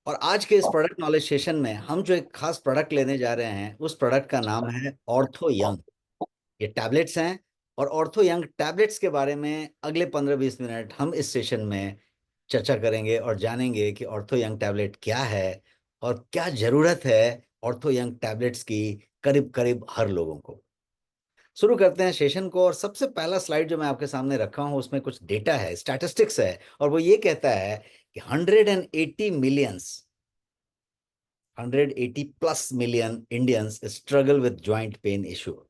और आज के इस प्रोडक्ट नॉलेज सेशन में हम जो एक खास प्रोडक्ट लेने जा रहे हैं उस प्रोडक्ट का नाम है ऑर्थो यंग। ये टैबलेट्स हैं। और ऑर्थो यंग टैबलेट्स के बारे में अगले 15-20 मिनट हम इस सेशन में चर्चा करेंगे और जानेंगे कि ऑर्थो यंग टैबलेट क्या है और क्या जरूरत है ऑर्थो यंग टैबलेट्स की करीब करीब हर लोगों को। शुरू करते हैं सेशन को। और सबसे पहला स्लाइड जो मैं आपके सामने रखा हूं उसमें कुछ डेटा है, स्टैटिस्टिक्स है, और वो ये कहता है कि 180 plus million Indians struggle with joint pain issue.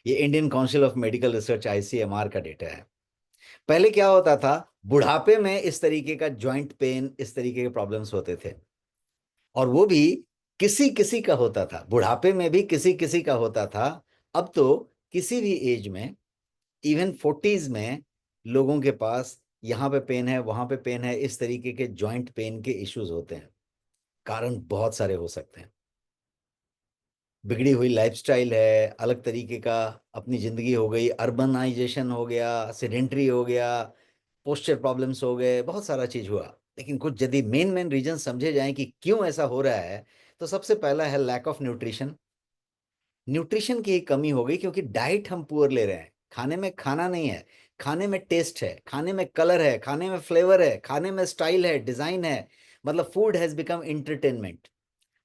ये Indian Council of Medical Research ICMR का डेटा है। पहले क्या होता था, बुढ़ापे में इस तरीके का जॉइंट पेन, इस तरीके के प्रॉब्लम्स होते थे, और वो भी किसी किसी का होता था। बुढ़ापे में भी किसी किसी का होता था। अब तो किसी भी एज में, इवन 40s में, लोगों के पास यहाँ पे पेन है, वहां पे पेन है, इस तरीके के जॉइंट पेन के इश्यूज होते हैं। कारण बहुत सारे हो सकते हैं। बिगड़ी हुई लाइफस्टाइल है, अलग तरीके का अपनी जिंदगी हो गई, अर्बनाइजेशन हो गया, सेडेंट्री हो गया, पोस्चर प्रॉब्लम्स हो गए, बहुत सारा चीज हुआ। लेकिन कुछ यदि मेन मेन रीजन समझे जाएं कि क्यों ऐसा हो रहा है, तो सबसे पहला है लैक ऑफ न्यूट्रिशन। न्यूट्रिशन की कमी हो गई क्योंकि डाइट हम पुअर ले रहे हैं। खाने में खाना नहीं है, खाने में टेस्ट है, खाने में कलर है, खाने में फ्लेवर है, खाने में स्टाइल है, डिजाइन है। मतलब फूड हैज बिकम एंटरटेनमेंट।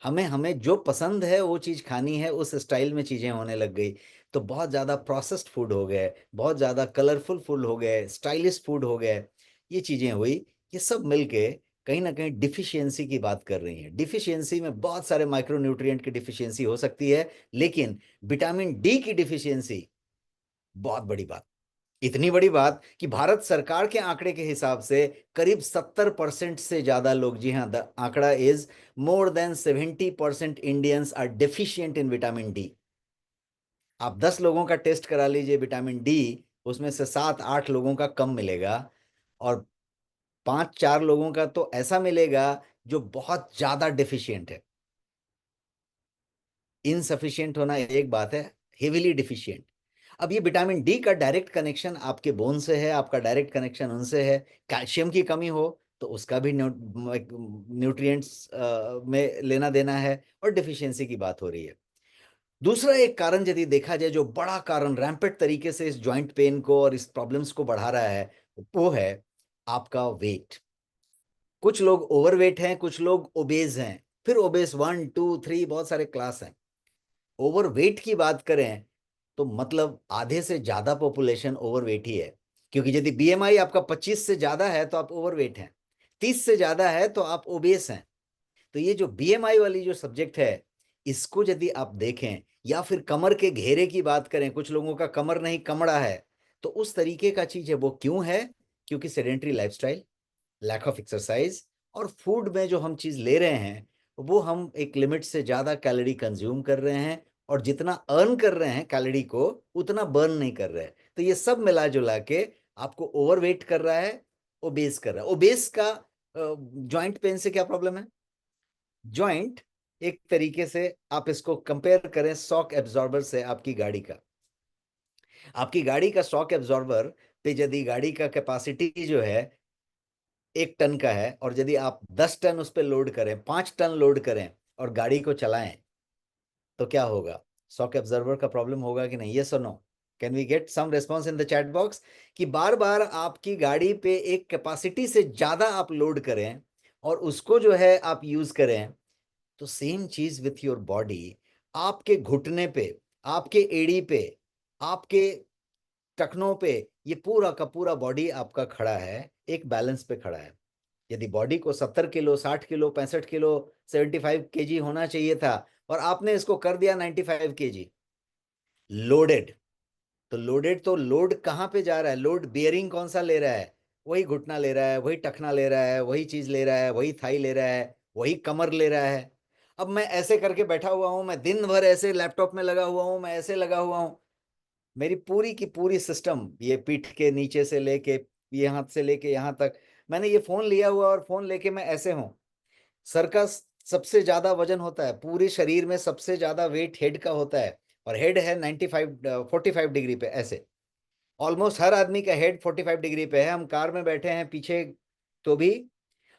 हमें हमें जो पसंद है वो चीज खानी है, उस स्टाइल में चीजें होने लग गई। तो बहुत ज्यादा प्रोसेस्ड फूड हो गए, बहुत ज्यादा कलरफुल फूड हो गए, स्टाइलिश फूड हो गए, ये चीजें हुई। ये सब मिलके कहीं ना कहीं डिफिशियंसी की बात कर रही है। डिफिशियंसी में बहुत सारे माइक्रो न्यूट्रिएंट की डिफिशियंसी हो सकती है, लेकिन विटामिन डी की डिफिशियंसी बहुत बड़ी बात। इतनी बड़ी बात कि भारत सरकार के आंकड़े के हिसाब से करीब 70% से ज्यादा लोग, जी हाँ, द आंकड़ा is more than 70% Indians are deficient in vitamin D. आप 10 लोगों का टेस्ट करा लीजिए विटामिन डी, उसमें से 7-8 लोगों का कम मिलेगा, और 5-4 लोगों का तो ऐसा मिलेगा जो बहुत ज्यादा डेफिशिएंट है। इनसफिशिएंट होना एक बात है, हेविली डिफिशिएंट। अब ये विटामिन डी का डायरेक्ट कनेक्शन आपके बोन से है, आपका डायरेक्ट कनेक्शन उनसे है। कैल्शियम की कमी हो तो उसका भी न्यूट्रिएंट्स में लेना देना है, और डिफिशियंसी की बात हो रही है। दूसरा एक कारण यदि देखा जाए, जो बड़ा कारण रैम्पेट तरीके से इस जॉइंट पेन को और इस प्रॉब्लम्स को बढ़ा रहा है, वो है आपका वेट। कुछ लोग ओवरवेट हैं, कुछ लोग ओबेज हैं, फिर ओबेस 1, 2, 3 बहुत सारे क्लास हैं। ओवरवेट की बात करें तो मतलब आधे से ज्यादा पॉपुलेशन ओवरवेट ही है। क्योंकि यदि बीएमआई आपका 25 से ज्यादा है तो आप ओवरवेट हैं, 30 से ज्यादा है तो आप ओबेस हैं। तो ये जो बीएमआई वाली जो सब्जेक्ट है, इसको यदि आप देखें, या फिर कमर के घेरे की बात करें, कुछ लोगों का कमर नहीं कमड़ा है, तो उस तरीके का चीज है। वो क्यों है? क्योंकि sedentary lifestyle, lack of exercise, और फूड में जो हम चीज ले रहे हैं वो हम एक लिमिट से ज्यादा कैलोरी कंज्यूम कर रहे हैं, और जितना अर्न कर रहे हैं कैलोरी को उतना बर्न नहीं कर रहे हैं। तो ये सब मिला जुला के आपको ओवरवेट कर रहा है, ओबेस कर रहा है। ओबेस का जॉइंट पेन से क्या प्रॉब्लम है? जॉइंट एक तरीके से आप इसको कंपेयर करें शॉक एब्जॉर्बर से। आपकी गाड़ी का शॉक एब्जॉर्बर पे यदि गाड़ी का कैपेसिटी जो है 1 टन का है, और यदि आप 10 टन उस पर लोड करें, 5 टन लोड करें और गाड़ी को चलाएं, तो क्या होगा? शॉक एब्जॉर्बर का प्रॉब्लम होगा कि नहीं? यस और no? Can we get some response in the chat box? कि बार बार आपकी गाड़ी पे एक कैपेसिटी से ज्यादा आप लोड करें और उसको जो है आप यूज करें, तो सेम चीज विथ योर बॉडी। आपके घुटने पे, आपके एड़ी पे, आपके टखनों पे, ये पूरा का पूरा बॉडी आपका खड़ा है, एक बैलेंस पे खड़ा है। यदि बॉडी को 70 किलो, 60 किलो, 65 किलो, 75 केजी होना चाहिए था, और आपने इसको कर दिया 95 केजी लोडेड, तो लोडेड तो लोड कहाँ पे जा रहा है? लोड बियरिंग कौन सा ले रहा है? वही घुटना ले रहा है, वही टखना ले रहा है, वही चीज ले रहा है, वही थाई ले रहा है, वही कमर ले रहा है। अब मैं ऐसे करके बैठा हुआ हूं, मैं दिन भर ऐसे लैपटॉप में लगा हुआ हूं, मैं ऐसे लगा हुआ हूं, मेरी पूरी की पूरी सिस्टम, ये पीठ के नीचे से लेके ये हाथ से लेके यहाँ तक, मैंने ये फोन लिया हुआ और फोन लेके मैं ऐसे हूं। सर का सबसे ज्यादा वजन होता है, पूरे शरीर में सबसे ज्यादा वेट हेड का होता है, और हेड है 45 डिग्री पे ऐसे। ऑलमोस्ट हर आदमी का हेड 45 डिग्री पे है। हम कार में बैठे हैं पीछे तो भी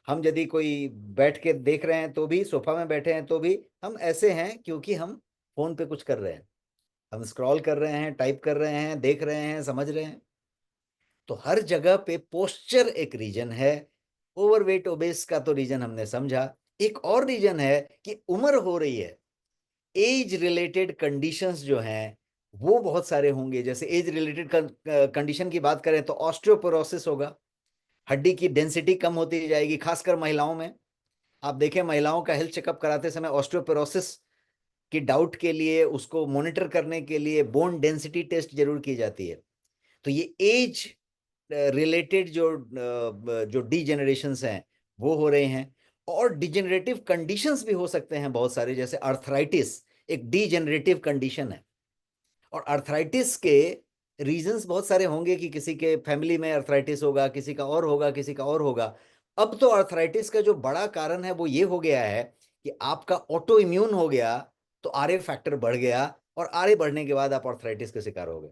हम यदि कोई बैठ के देख रहे हैं तो भी, सोफा में बैठे हैं तो भी हम ऐसे हैं क्योंकि हम फोन पे कुछ कर रहे हैं, हम स्क्रॉल कर रहे हैं, टाइप कर रहे हैं, देख रहे हैं, समझ रहे हैं। तो हर जगह पे पोस्चर एक रीजन है। ओवरवेट ओबेस का तो रीजन हमने समझा। एक और रीजन है कि उम्र हो रही है, एज रिलेटेड कंडीशंस जो हैं वो बहुत सारे होंगे। जैसे एज रिलेटेड कंडीशन की बात करें तो ऑस्टियोपोरोसिस होगा, हड्डी की डेंसिटी कम होती जाएगी, खासकर महिलाओं में। आप देखें महिलाओं का हेल्थ चेकअप कराते समय ऑस्टियोपोरोसिस की डाउट के लिए, उसको मॉनिटर करने के लिए बोन डेंसिटी टेस्ट जरूर की जाती है। तो ये एज रिलेटेड जो डीजेनरेशंस हैं वो हो रहे हैं। और डिजेनरेटिव कंडीशंस भी हो सकते हैं बहुत सारे, जैसे अर्थराइटिस एक डीजेनरेटिव कंडीशन है। और अर्थराइटिस के रीजंस बहुत सारे होंगे कि किसी के फैमिली में अर्थराइटिस होगा, किसी का और होगा, किसी का और होगा। अब तो अर्थराइटिस का जो बड़ा कारण है वो ये हो गया है कि आपका ऑटो इम्यून हो गया, तो आरए फैक्टर बढ़ गया, और आरए बढ़ने के बाद आप अर्थराइटिस के शिकार हो गए।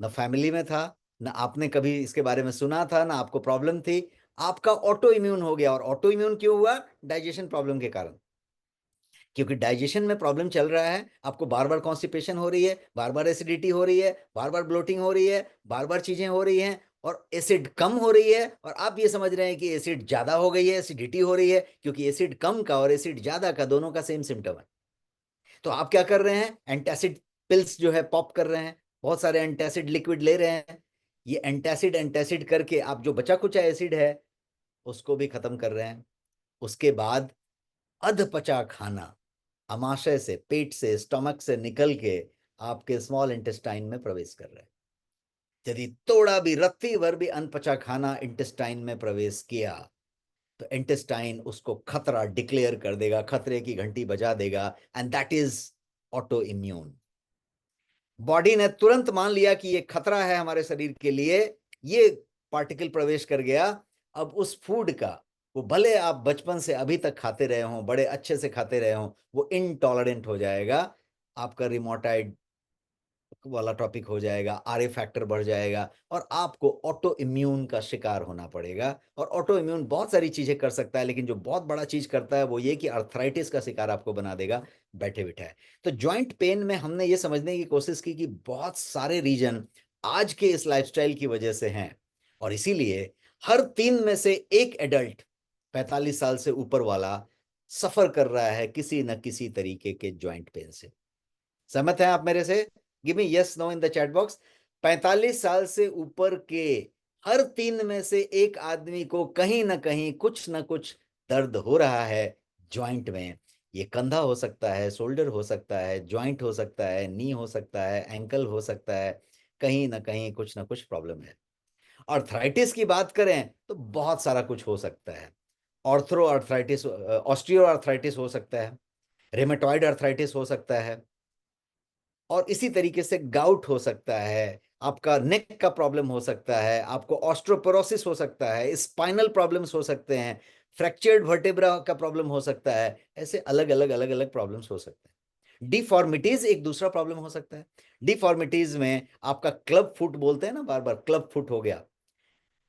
ना फैमिली में था, ना आपने कभी इसके बारे में सुना था, ना आपको प्रॉब्लम थी, आपका ऑटो इम्यून हो गया। और ऑटो इम्यून क्यों हुआ? डाइजेशन प्रॉब्लम के कारण। क्योंकि डाइजेशन में प्रॉब्लम चल रहा है, आपको बार बार कॉन्स्टिपेशन हो रही है, बार बार एसिडिटी हो रही है, बार बार ब्लोटिंग हो रही है, बार बार चीजें हो रही हैं, और एसिड कम हो रही है, और आप ये समझ रहे हैं कि एसिड ज्यादा हो गई है, एसिडिटी हो रही है। क्योंकि एसिड कम का और एसिड ज्यादा का दोनों का सेम सिम्टम है। तो आप क्या कर रहे हैं? एंटासिड पिल्स जो है पॉप कर रहे हैं, बहुत सारे एंटासिड लिक्विड ले रहे हैं। ये एंटासिड एंटासिड करके आप जो बचा कुचा एसिड है उसको भी खत्म कर रहे हैं। उसके बाद अधपचा खाना आमाशय से, पेट से, स्टमक से निकल के आपके स्मॉल इंटेस्टाइन में प्रवेश कर रहे हैं। यदि थोड़ा भी रत्ती भर भी अनपचा खाना इंटेस्टाइन में प्रवेश किया तो इंटेस्टाइन उसको खतरा डिक्लेयर कर देगा, खतरे की घंटी बजा देगा, and that is auto immune. Body ने तुरंत मान लिया कि ये खतरा है हमारे शरीर के लिए, ये पार्टिकल प्रवेश कर गया। अब उस फूड का, वो भले आप बचपन से अभी तक खाते रहे हों, बड़े अच्छे से खाते रहे हों, वो इनटॉलरेंट हो जाएगा। आपका रिमोटाइड वाला टॉपिक हो जाएगा, आरए फैक्टर बढ़ जाएगा, और आपको ऑटो इम्यून का शिकार होना पड़ेगा। और ऑटो इम्यून बहुत सारी चीजें कर सकता है, लेकिन जो बहुत बड़ा चीज करता है वो ये कि अर्थराइटिस का शिकार आपको बना देगा बैठे बिठाए। तो जॉइंट पेन में हमने ये समझने की कोशिश की कि बहुत सारे रीजन आज के इस लाइफस्टाइल की वजह से हैं। और इसीलिए हर 3 में से 1 एडल्ट 45 साल से ऊपर वाला सफर कर रहा है किसी न किसी तरीके के जॉइंट पेन से। सहमत हैं आप मेरे से? Give me yes no in the chat box. 45 साल से ऊपर के हर 3 में से 1 आदमी को कहीं ना कहीं कुछ ना कुछ दर्द हो रहा है जॉइंट में। ये कंधा हो सकता है, शोल्डर हो सकता है, जॉइंट हो सकता है, नी हो सकता है, एंकल हो सकता है, कहीं ना कहीं कुछ ना कुछ प्रॉब्लम है। अर्थराइटिस की बात करें तो बहुत सारा कुछ हो सकता है। ऑर्थ्रो अर्थराइटिस, ऑस्टियो अर्थराइटिस हो सकता है, रेमेटॉइड अर्थराइटिस हो सकता है, और इसी तरीके से गाउट हो सकता है, आपका नेक का प्रॉब्लम हो सकता है, आपको ऑस्ट्रोपोरोसिस हो सकता है, स्पाइनल प्रॉब्लम्स हो सकते हैं, फ्रैक्चर्ड वर्टेब्रा का प्रॉब्लम हो सकता है। ऐसे अलग अलग अलग अलग प्रॉब्लम्स हो सकते हैं। डिफॉर्मिटीज एक दूसरा प्रॉब्लम हो सकता है। डिफॉर्मिटीज में आपका क्लब फुट बोलते हैं ना, बार बार क्लब फुट हो गया,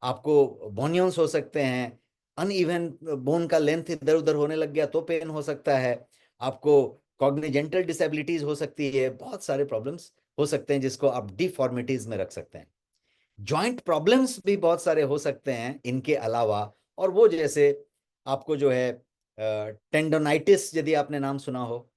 आपको बोनियंस हो सकते हैं, अनइवन बोन का लेंथ इधर उधर होने लग गया तो पेन हो सकता है, आपको कॉग्निजेंटल डिसेबिलिटीज हो सकती है, बहुत सारे प्रॉब्लम्स हो सकते हैं जिसको आप डिफॉर्मिटीज में रख सकते हैं। जॉइंट प्रॉब्लम्स भी बहुत सारे हो सकते हैं इनके अलावा। और वो जैसे आपको जो है टेंडोनाइटिस, यदि आपने नाम सुना हो,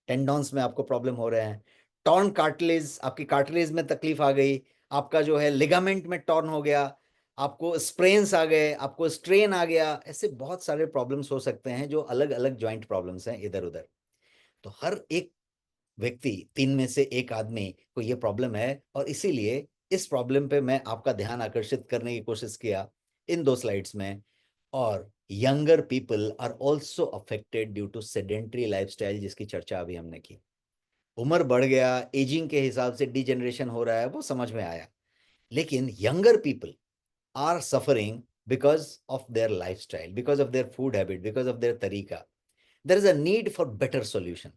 टेंडॉन्स में आपको प्रॉब्लम हो रहे हैं, टॉर्न कार्टिलेज, आपकी कार्टिलेज में तकलीफ आ गई, आपका जो है लिगामेंट में टॉर्न हो गया, आपको स्प्रेन्स आ गए, आपको स्ट्रेन आ गया। ऐसे बहुत सारे प्रॉब्लम्स हो सकते हैं जो अलग अलग जॉइंट प्रॉब्लम्स हैं इधर उधर। तो हर एक व्यक्ति, 3 में से 1 आदमी को ये प्रॉब्लम है, और इसीलिए इस प्रॉब्लम पे मैं आपका ध्यान आकर्षित करने की कोशिश किया इन 2 स्लाइड्स में। और younger people are also affected due to sedentary lifestyle, जिसकी चर्चा अभी हमने की। उम्र बढ़ गया, एजिंग के हिसाब से डिजेनरेशन हो रहा है, वो समझ में आया। लेकिन younger people are suffering because of their lifestyle, because of their food habit, because of their तरीका। There is a need for better solution.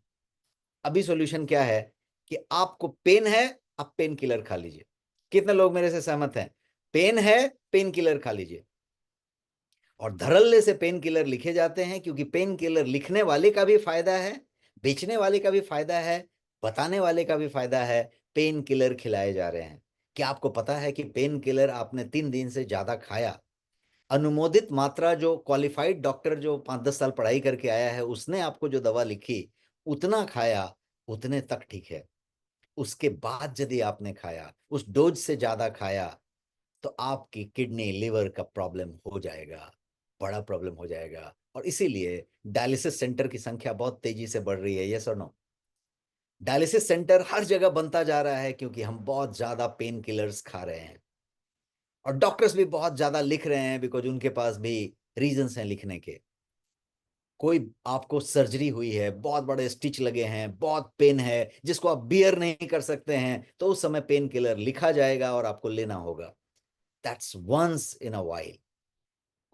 अभी सॉल्यूशन क्या है कि आपको पेन है, आप पेन किलर खा लीजिए। कितने लोग मेरे से सहमत हैं? पेन है, पेन किलर खा लीजिए। और धड़ल्ले से पेन किलर लिखे जाते हैं, क्योंकि पेन किलर लिखने वाले का भी फायदा है, बेचने वाले का भी फायदा है, बताने वाले का भी फायदा है। पेन किलर खिलाए जा रहे हैं। क्या आपको पता है कि पेन किलर आपने 3 दिन से ज्यादा खाया, अनुमोदित मात्रा, जो क्वालिफाइड डॉक्टर जो 5-10 साल पढ़ाई करके आया है उसने आपको जो दवा लिखी, उतना खाया, उतने तक ठीक है। उसके बाद यदि आपने खाया, उस डोज से ज्यादा खाया, तो आपकी किडनी लिवर का प्रॉब्लम हो जाएगा, बड़ा प्रॉब्लम हो जाएगा। और इसीलिए डायलिसिस सेंटर की संख्या बहुत तेजी से बढ़ रही है। यस और नो? डायलिसिस सेंटर हर जगह बनता जा रहा है, क्योंकि हम बहुत ज्यादा पेन किलर्स खा रहे हैं, और डॉक्टर्स भी बहुत ज्यादा लिख रहे हैं, बिकॉज उनके पास भी रीजंस हैं लिखने के। कोई आपको सर्जरी हुई है, बहुत बड़े स्टिच लगे हैं, बहुत पेन है, जिसको आप बियर नहीं कर सकते हैं, तो उस समय पेन किलर लिखा जाएगा और आपको लेना होगा। That's once in a while.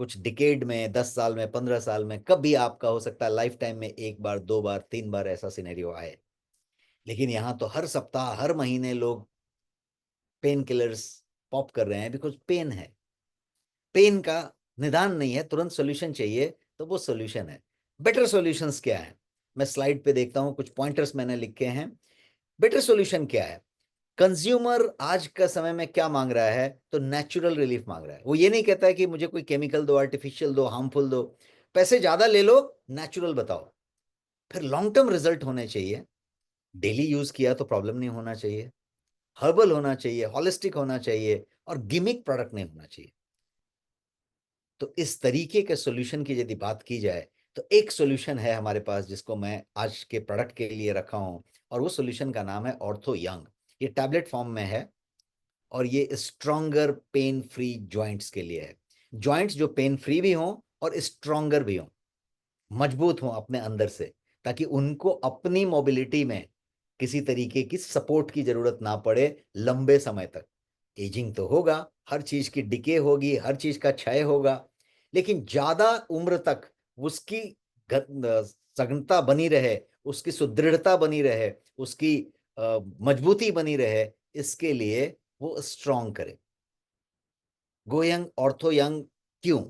कुछ डिकेड में, 10 साल में, 15 साल में, कभी आपका हो सकता है लाइफ टाइम में 1 बार, 2 बार, 3 बार ऐसा सिनेरियो आए। लेकिन यहां तो हर सप्ताह, हर महीने लोग पेन किलर्स पॉप कर रहे हैं, बिकॉज पेन है। पेन का निदान नहीं है, तुरंत सॉल्यूशन चाहिए, तो वो सॉल्यूशन है। बेटर सॉल्यूशंस क्या है? मैं स्लाइड पे देखता हूं, कुछ पॉइंटर्स मैंने लिखे हैं। बेटर सॉल्यूशन क्या है? कंज्यूमर आज का समय में क्या मांग रहा है? तो नेचुरल रिलीफ मांग रहा है। वो ये नहीं कहता है कि मुझे कोई केमिकल दो, आर्टिफिशियल दो, हार्मफुल दो। पैसे ज्यादा ले लो, नेचुरल बताओ। फिर लॉन्ग टर्म रिजल्ट होने चाहिए। डेली यूज किया तो प्रॉब्लम नहीं होना चाहिए, हर्बल होना चाहिए, हॉलिस्टिक होना चाहिए, और गिमिक प्रोडक्ट नहीं होना चाहिए। तो इस तरीके के सॉल्यूशन की यदि बात की जाए, तो एक सॉल्यूशन है हमारे पास जिसको मैं आज के प्रोडक्ट के लिए रखा हूं, और वो सॉल्यूशन का नाम है ऑर्थो यंग। ये टैबलेट फॉर्म में है, और ये स्ट्रॉन्गर पेन फ्री जॉइंट्स के लिए है। जॉइंट्स जो पेन फ्री भी हों और स्ट्रॉन्गर भी हों, मजबूत हों अपने अंदर से, ताकि उनको अपनी मोबिलिटी में किसी तरीके की सपोर्ट की जरूरत ना पड़े लंबे समय तक। एजिंग तो होगा, हर चीज की डिके होगी, हर चीज का क्षय होगा, लेकिन ज्यादा उम्र तक उसकी सघनता बनी रहे, उसकी सुदृढ़ता बनी रहे, उसकी मजबूती बनी रहे, इसके लिए वो स्ट्रॉन्ग करे। गोयंग ऑर्थो यंग क्यों?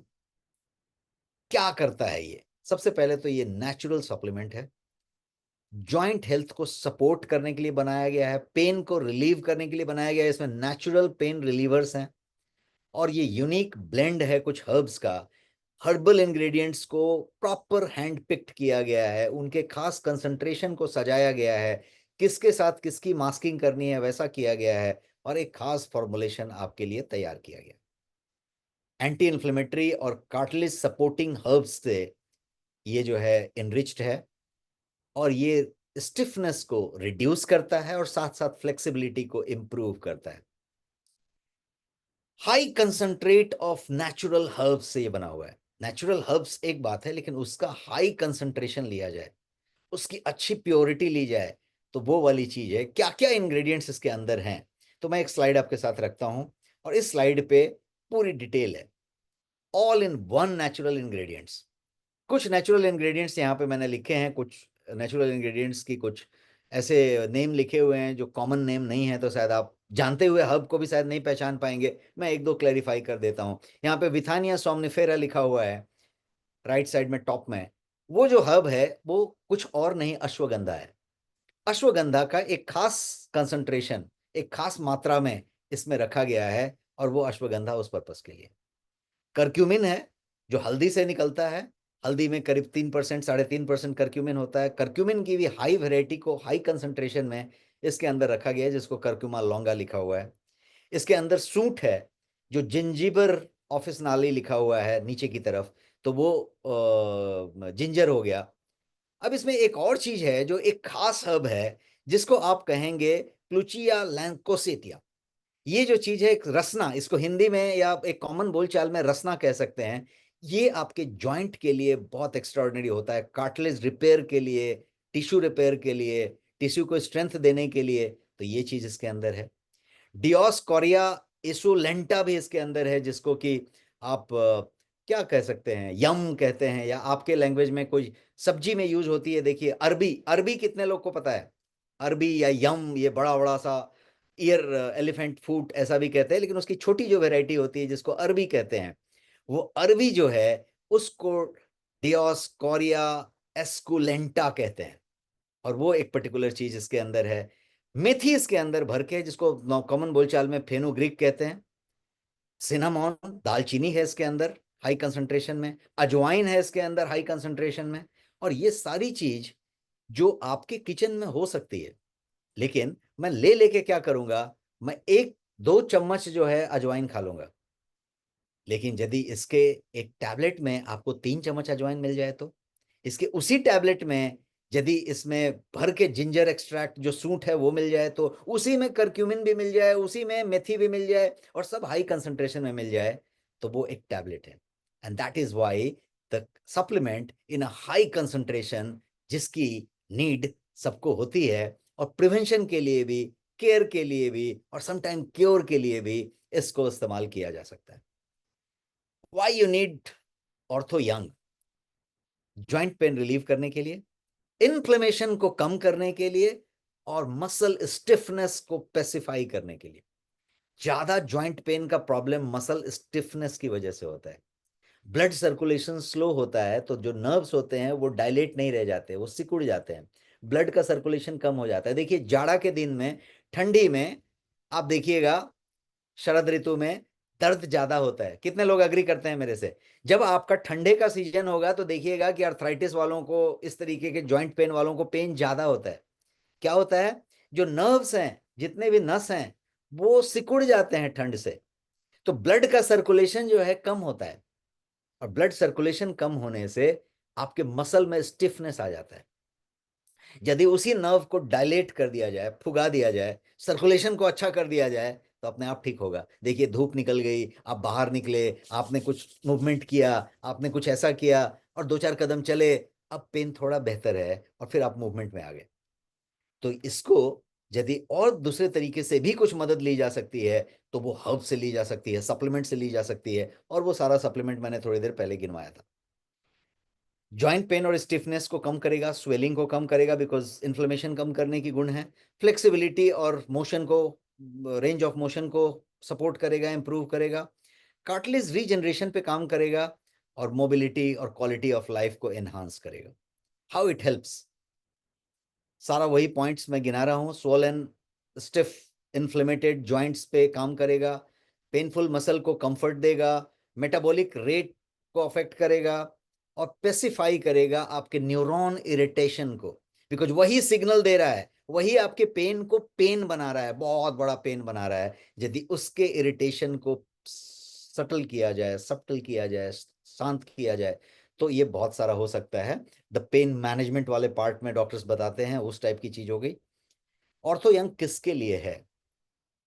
क्या करता है ये? सबसे पहले तो ये नेचुरल सप्लीमेंट है, जॉइंट हेल्थ को सपोर्ट करने के लिए बनाया गया है, पेन को रिलीव करने के लिए बनाया गया है। इसमें नेचुरल पेन रिलीवर्स हैं, और ये यूनिक ब्लेंड है कुछ हर्ब्स का। हर्बल इंग्रेडिएंट्स को प्रॉपर हैंड पिक्ड किया गया है, उनके खास कंसंट्रेशन को सजाया गया है, किसके साथ किसकी मास्किंग करनी है वैसा किया गया है, और एक खास फॉर्मुलेशन आपके लिए तैयार किया गया। एंटी इन्फ्लेमेटरी और कार्टिलेज सपोर्टिंग हर्ब्स से ये जो है इनरिच्ड है, और ये स्टिफनेस को रिड्यूस करता है, और साथ साथ फ्लेक्सिबिलिटी को इंप्रूव करता है। High concentrate of natural herbs से ये बना हुआ है। नेचुरल हर्ब्स एक बात है, लेकिन उसका हाई कंसंट्रेशन लिया जाए, उसकी अच्छी प्योरिटी ली जाए, तो वो वाली चीज है। क्या क्या इंग्रेडिएंट्स इसके अंदर हैं? तो मैं एक स्लाइड आपके साथ रखता हूं, और इस स्लाइड पे पूरी डिटेल है, all in one natural ingredients. कुछ नेचुरल इंग्रेडिएंट्स यहाँ पे मैंने लिखे हैं, कुछ नेचुरल इंग्रेडिएंट्स की कुछ ऐसे नेम लिखे हुए हैं जो कॉमन नेम नहीं है, तो शायद आप जानते हुए हर्ब को भी शायद नहीं पहचान पाएंगे। मैं एक दो क्लैरिफाई कर देता हूँ। यहाँ पे विथानिया सोमनिफेरा लिखा हुआ है राइट साइड में टॉप में। वो जो हर्ब है वो कुछ और नहीं, अश्वगंधा है। अश्वगंधा का एक खास कंसंट्रेशन, एक खास मात्रा में इसमें रखा गया है, और वो अश्वगंधा उस पर्पस के लिए। करक्यूमिन है, जो हल्दी से निकलता है। हल्दी में करीब 3%, 3.5% करक्यूमिन होता है। करक्यूमिन की भी हाई वेराइटी को हाई कंसंट्रेशन में इसके अंदर रखा गया है, जिसको करक्यूमा लॉन्गा लिखा हुआ है। इसके अंदर सूंठ है, जो जिंजीबर ऑफिसनाली लिखा हुआ है नीचे की तरफ, तो वो जिंजर हो गया। अब इसमें एक और चीज है जो एक खास हर्ब है, जिसको आप कहेंगे प्लूचिया लैंकोसेटिया। ये जो चीज है एक रसना, इसको हिंदी में या एक कॉमन बोलचाल में रसना कह सकते हैं। ये आपके जॉइंट के लिए बहुत एक्स्ट्राऑर्डिनरी होता है, कार्टिलेज रिपेयर के लिए, टिश्यू रिपेयर के लिए, टिश्यू को स्ट्रेंथ देने के लिए। तो ये चीज इसके अंदर है। डियोस्कोरिया एसोलेंटा भी इसके अंदर है, जिसको कि आप क्या कह सकते हैं, यम कहते हैं, या आपके लैंग्वेज में कोई सब्जी में यूज होती है। देखिए अरबी, अरबी कितने लोग को पता है? अरबी या यम, ये बड़ा बड़ा सा ईयर एलिफेंट फूट ऐसा भी कहते हैं, लेकिन उसकी छोटी जो वेराइटी होती है जिसको अरबी कहते हैं, वो अरबी जो है उसको डियोस्कोरिया एस्कुलेंटा कहते हैं, और वो एक पर्टिकुलर चीज इसके अंदर है। मेथी इसके अंदर भर के, जिसको कॉमन बोलचाल में फेनुग्रीक कहते हैं। सिनामॉन, दालचीनी है इसके अंदर हाई कंसंट्रेशन में, अजवाइन है इसके अंदर हाई कंसंट्रेशन में। और ये सारी चीज जो आपके किचन में हो सकती है, लेकिन मैं ले लेके क्या करूंगा, मैं 1-2 चम्मच जो है अजवाइन खा लूंगा। लेकिन यदि इसके एक टैबलेट में आपको 3 चम्मच अजवाइन मिल जाए, तो इसके उसी टैबलेट में यदि इसमें भर के जिंजर एक्सट्रैक्ट जो सूंठ है वो मिल जाए, तो उसी में करक्यूमिन भी मिल जाए, उसी में मेथी भी मिल जाए, और सब हाई कंसंट्रेशन में मिल जाए, तो वो एक टैबलेट है। And that is why the supplement in a high concentration, जिसकी नीड सबको होती है, और प्रिवेंशन के लिए भी, केयर के लिए भी, और समटाइम क्योर के लिए भी इसको इस्तेमाल किया जा सकता है। Why you need ortho young? Joint pain relieve करने के लिए, इन्फ्लेमेशन को कम करने के लिए, और मसल स्टिफनेस को पेसिफाई करने के लिए। ज्यादा ज्वाइंट पेन का प्रॉब्लम मसल स्टिफनेस की वजह से होता है। ब्लड सर्कुलेशन स्लो होता है, तो जो नर्व्स होते हैं वो डायलेट नहीं रह जाते, वो सिकुड़ जाते हैं, ब्लड का सर्कुलेशन कम हो जाता है। देखिए जाड़ा के दिन में, ठंडी में आप देखिएगा, शरद ऋतु में दर्द ज्यादा होता है। कितने लोग अग्री करते हैं मेरे से? जब आपका ठंडे का सीजन होगा तो देखिएगा कि अर्थराइटिस वालों को, इस तरीके के जॉइंट पेन वालों को पेन ज्यादा होता है। क्या होता है? जो नर्व्स हैं, जितने भी नस हैं, वो सिकुड़ जाते हैं ठंड से, तो ब्लड का सर्कुलेशन जो है कम होता है, और ब्लड सर्कुलेशन कम होने से आपके मसल में स्टिफनेस आ जाता है। यदि उसी नर्व को डायलेट कर दिया जाए, फुगा दिया जाए, सर्कुलेशन को अच्छा कर दिया जाए, तो अपने आप ठीक होगा। देखिए धूप निकल गई, आप बाहर निकले, आपने कुछ मूवमेंट किया, आपने कुछ ऐसा किया, और 2-4 कदम चले, अब पेन थोड़ा बेहतर है, और फिर आप मूवमेंट में आ गए। तो इसको यदि और दूसरे तरीके से भी कुछ मदद ली जा सकती है, तो वो हर्ब से ली जा सकती है, सप्लीमेंट से ली जा सकती है, और वो सारा सप्लीमेंट मैंने थोड़ी देर पहले गिनवाया था। जॉइंट पेन और स्टिफनेस को कम करेगा, स्वेलिंग को कम करेगा, बिकॉज इन्फ्लेमेशन कम करने की गुण है। फ्लेक्सिबिलिटी और मोशन को, रेंज ऑफ मोशन को सपोर्ट करेगा, इंप्रूव करेगा। कार्टिलेज रीजनरेशन पे काम करेगा, और मोबिलिटी और क्वालिटी ऑफ लाइफ को एनहांस करेगा। How it helps? सारा वही पॉइंट्स मैं गिना रहा हूं। स्वोलन, स्टिफ, इन्फ्लेमेटेड जॉइंट्स पे काम करेगा, पेनफुल मसल को कंफर्ट देगा, मेटाबॉलिक रेट को अफेक्ट करेगा, और पेसिफाई करेगा आपके न्यूरॉन इरिटेशन को, बिकॉज वही सिग्नल दे रहा है, वही आपके पेन को पेन बना रहा है, बहुत बड़ा पेन बना रहा है। यदि उसके इरिटेशन को सटल किया जाए, शांत किया जाए, तो ये बहुत सारा हो सकता है। द पेन मैनेजमेंट वाले पार्ट में डॉक्टर्स बताते हैं, उस टाइप की चीज हो गई। ऑर्थो यंग किसके लिए है?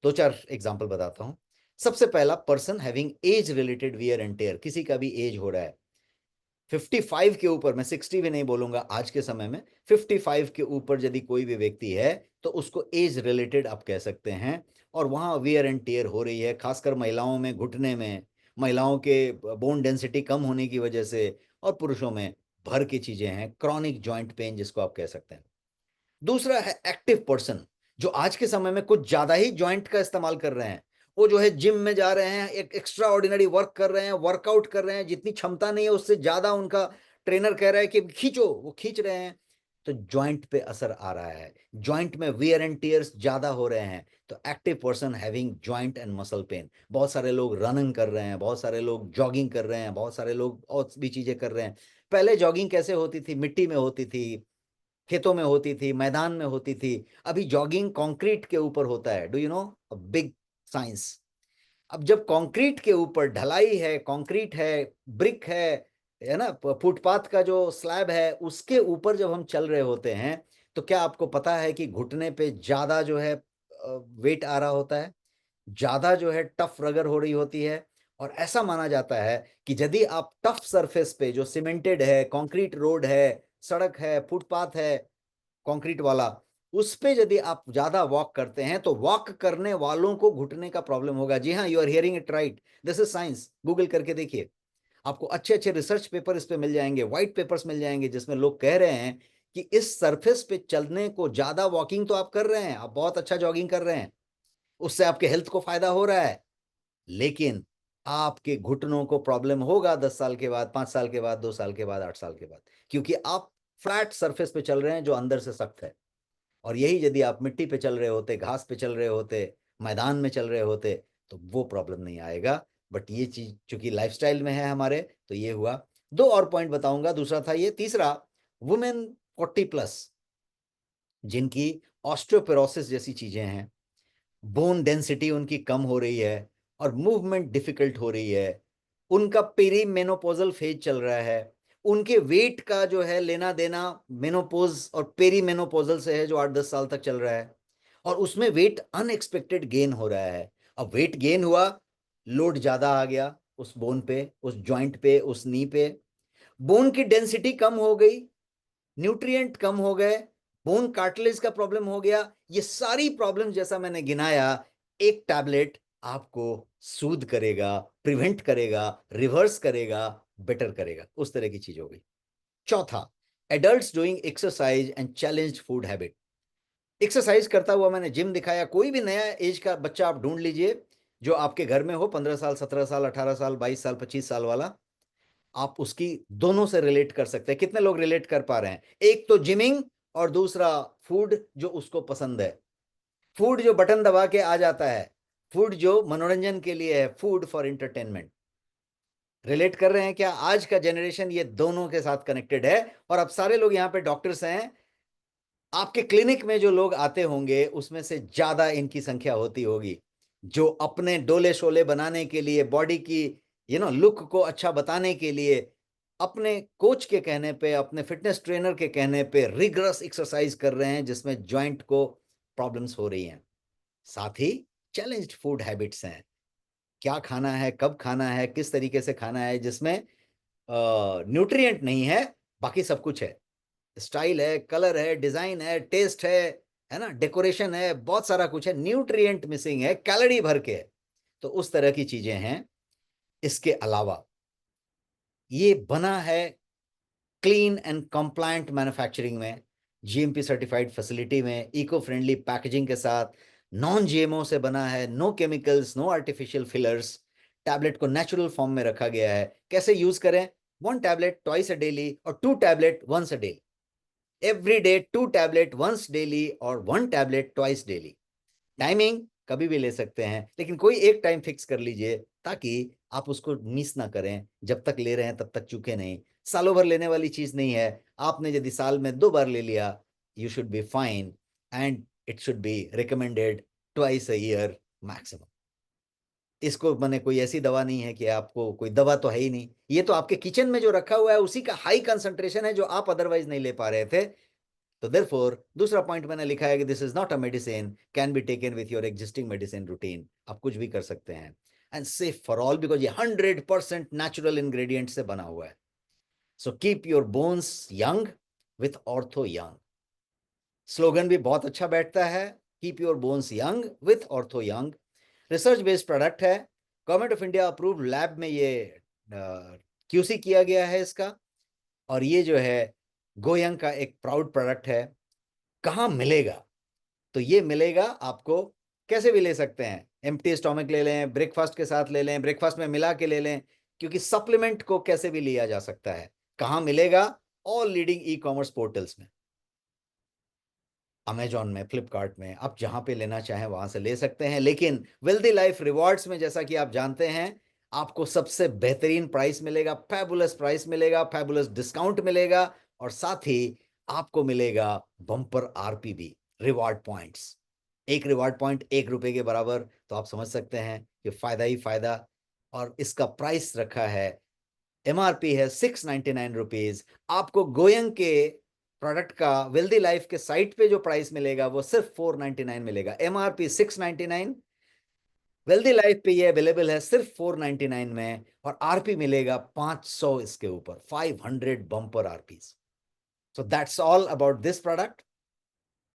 2-4 एग्जांपल बताता हूं। सबसे पहला, person having age related wear and tear, किसी का भी एज हो रहा है 55 के ऊपर, मैं 60 भी नहीं बोलूंगा आज के समय में, 55 के ऊपर यदि कोई भी व्यक्ति है, तो उसको एज रिलेटेड आप कह सकते हैं। और वहां वियर एंड टेयर हो रही है, खासकर महिलाओं में घुटने में, महिलाओं के बोन डेंसिटी कम होने की वजह से, और पुरुषों में भर की चीजें हैं, क्रॉनिक जॉइंट पेन जिसको आप कह सकते हैं। दूसरा है एक्टिव पर्सन, जो आज के समय में कुछ ज्यादा ही जॉइंट का इस्तेमाल कर रहे हैं। वो जो है जिम में जा रहे हैं, एक एक्स्ट्रा ऑर्डिनरी वर्क कर रहे हैं, वर्कआउट कर रहे हैं, जितनी क्षमता नहीं है उससे ज्यादा उनका ट्रेनर कह रहा है कि खींचो, वो खींच रहे हैं, तो जॉइंट पे असर आ रहा है, जॉइंट में वियर एंड टीयर्स ज्यादा हो रहे हैं। तो active person having joint and muscle pain. बहुत सारे लोग रनिंग कर रहे हैं, बहुत सारे लोग जॉगिंग कर रहे हैं, बहुत सारे लोग और भी चीजें कर रहे हैं। पहले जॉगिंग कैसे होती थी? मिट्टी में होती थी, खेतों में होती थी, मैदान में होती थी। अभी जॉगिंग कंक्रीट के ऊपर होता है। Do you know? Big science. अब जब कंक्रीट के ऊपर ढलाई है, कंक्रीट है, ब्रिक है ना, फुटपाथ का जो स्लैब है उसके ऊपर जब हम चल रहे होते हैं, तो क्या आपको पता है कि घुटने पे ज्यादा जो है वेट आ रहा होता है, ज्यादा जो है टफ रगर हो रही होती है। और ऐसा माना जाता है कि यदि आप टफ सरफेस पे, जो सीमेंटेड है, कंक्रीट रोड है, सड़क है, फुटपाथ है कंक्रीट वाला, उस पे यदि आप ज्यादा वॉक करते हैं, तो वॉक करने वालों को घुटने का प्रॉब्लम होगा। जी हाँ, you are hearing it right, this is science. Google करके देखिए, आपको अच्छे अच्छे रिसर्च पेपर इस पे मिल जाएंगे, व्हाइट पेपर्स मिल जाएंगे, जिसमें लोग कह रहे हैं कि इस सरफेस पे चलने को, ज्यादा वॉकिंग तो आप कर रहे हैं, आप बहुत अच्छा जॉगिंग कर रहे हैं, उससे आपके हेल्थ को फायदा हो रहा है, लेकिन आपके घुटनों को प्रॉब्लम होगा 10 साल के बाद, 5 साल के बाद, 2 साल के बाद, 8 साल के बाद, क्योंकि आप फ्लैट सरफेस पे चल रहे हैं जो अंदर से सख्त है। और यही यदि आप मिट्टी पे चल रहे होते, घास पे चल रहे होते, मैदान में चल रहे होते, तो वो प्रॉब्लम नहीं आएगा। बट ये चीज चूंकि लाइफस्टाइल में है हमारे, तो ये हुआ। दो और पॉइंट बताऊंगा, दूसरा था ये। तीसरा, वुमेन 40+ जिनकी ऑस्टियोपोरोसिस जैसी चीजें हैं, बोन डेंसिटी उनकी कम हो रही है और मूवमेंट डिफिकल्ट हो रही है, उनका पेरीमेनोपॉजल फेज चल रहा है, उनके वेट का जो है लेना देना मेनोपोज और पेरीमेनोपॉजल से है, जो 8-10 साल तक चल रहा है, और उसमें वेट अनएक्सपेक्टेड गेन हो रहा है। अब वेट गेन हुआ, लोड ज्यादा आ गया उस बोन पे, उस जॉइंट पे, उस नी पे, बोन की डेंसिटी कम हो गई, न्यूट्रिएंट कम हो गए, बोन कार्टिलेज का प्रॉब्लम हो गया। ये सारी प्रॉब्लम जैसा मैंने गिनाया, एक टैबलेट आपको सूद करेगा, प्रिवेंट करेगा, रिवर्स करेगा, बेटर करेगा, उस तरह की चीज हो गई। चौथा, adults doing exercise and challenged food habit. Exercise करता हुआ मैंने जिम दिखाया। कोई भी नया एज का बच्चा आप ढूंढ लीजिए जो आपके घर में हो, 15 साल, 17 साल, 18 साल, 22 साल, 25 साल वाला, आप उसकी दोनों से रिलेट कर सकते हैं। कितने लोग रिलेट कर पा रहे हैं? एक तो जिमिंग, और दूसरा फूड जो उसको पसंद है, फूड जो बटन दबा के आ जाता है, फूड जो मनोरंजन के लिए है, फूड फॉर एंटरटेनमेंट। रिलेट कर रहे हैं क्या? आज का जनरेशन ये दोनों के साथ कनेक्टेड है। और अब सारे लोग यहाँ पे डॉक्टर्स हैं, आपके क्लिनिक में जो लोग आते होंगे उसमें से ज्यादा इनकी संख्या होती होगी जो अपने डोले शोले बनाने के लिए, बॉडी की लुक को अच्छा बताने के लिए, अपने कोच के कहने पे, अपने फिटनेस ट्रेनर के कहने पे रिगरस एक्सरसाइज कर रहे हैं, जिसमें जॉइंट को प्रॉब्लम्स हो रही हैं। साथ ही चैलेंज्ड फूड हैबिट्स हैं, क्या खाना है, कब खाना है, किस तरीके से खाना है, जिसमें न्यूट्रिएंट नहीं है, बाकी सब कुछ है। स्टाइल है, कलर है, डिजाइन है, टेस्ट है ना, डेकोरेशन है, बहुत सारा कुछ है, न्यूट्रिएंट मिसिंग है, कैलोरी भर के है। तो उस तरह की चीजें हैं। इसके अलावा ये बना है क्लीन एंड कंप्लायंट मैन्युफैक्चरिंग में, जीएमपी सर्टिफाइड फैसिलिटी में, इको फ्रेंडली पैकेजिंग के साथ, नॉन जीएमओ से बना है, no chemicals, no artificial fillers. Tablet को नेचुरल फॉर्म में रखा गया है। कैसे यूज करें? 1 टैबलेट ट्वाइस अ डेली और 2 tablet once a daily. Every day 2 tablet once daily और 1 टैबलेट ट्वाइस डेली। टाइमिंग कभी भी ले सकते हैं, लेकिन कोई एक टाइम फिक्स कर लीजिए ताकि आप उसको मिस ना करें। जब तक ले रहे हैं तब तक चूके नहीं। सालों भर लेने वाली चीज नहीं है। आपने यदि साल में 2 बार ले लिया, you should be fine, and it should be recommended twice a year maximum. इसको मैंने कोई ऐसी दवा नहीं है कि आपको, कोई दवा तो है ही नहीं, ये तो आपके किचन में जो रखा हुआ है उसी का हाई कंसंट्रेशन है जो आप अदरवाइज नहीं ले पा रहे थे। तो देयरफॉर दूसरा पॉइंट मैंने लिखा है कि this is not a medicine, can be taken with your existing medicine routine. आप कुछ भी कर सकते हैं, and safe for all, because ये 100% नेचुरल इंग्रेडिएंट से बना हुआ है। So keep your bones young with Ortho Young. Slogan भी बहुत अच्छा बैठता है, keep your bones young with Ortho Young. Research based product है, government of India approved lab में ये क्यूसी किया गया है इसका। और ये जो है गोयंग का एक प्राउड प्रोडक्ट है। कहाँ मिलेगा? तो ये मिलेगा आपको, कैसे भी ले सकते हैं, एम्प्टी स्टोमक ले लें, ब्रेकफास्ट के साथ ले लें, ब्रेकफास्ट में मिला के ले लें, क्योंकि सप्लीमेंट को कैसे भी लिया जा सकता है। कहाँ मिलेगा? All leading e commerce portals में, अमेजॉन में, फ्लिपकार्ट में, आप जहां पे लेना चाहें वहां से ले सकते हैं। लेकिन वेल्दी लाइफ रिवॉर्ड्स में, जैसा कि आप जानते हैं, आपको सबसे बेहतरीन प्राइस मिलेगा, फैबुलस प्राइस मिलेगा, फैबुलस डिस्काउंट मिलेगा, और साथ ही आपको मिलेगा बम्पर आरपी भी, रिवॉर्ड पॉइंट्स। एक रिवॉर्ड पॉइंट ₹1 के बराबर, तो आप समझ सकते हैं कि फायदा ही फायदा। और इसका प्राइस रखा है, एमआरपी है ₹699। आपको गोयंग के प्रोडक्ट का वेल्दी लाइफ के साइट पे जो प्राइस मिलेगा वो सिर्फ $499 मिलेगा। एमआरपी 699, वेल्दी लाइफ पे ये अवेलेबल है सिर्फ $499 में, और आरपी मिलेगा 500 इसके ऊपर, 500 bumper RPs. So that's all about this product.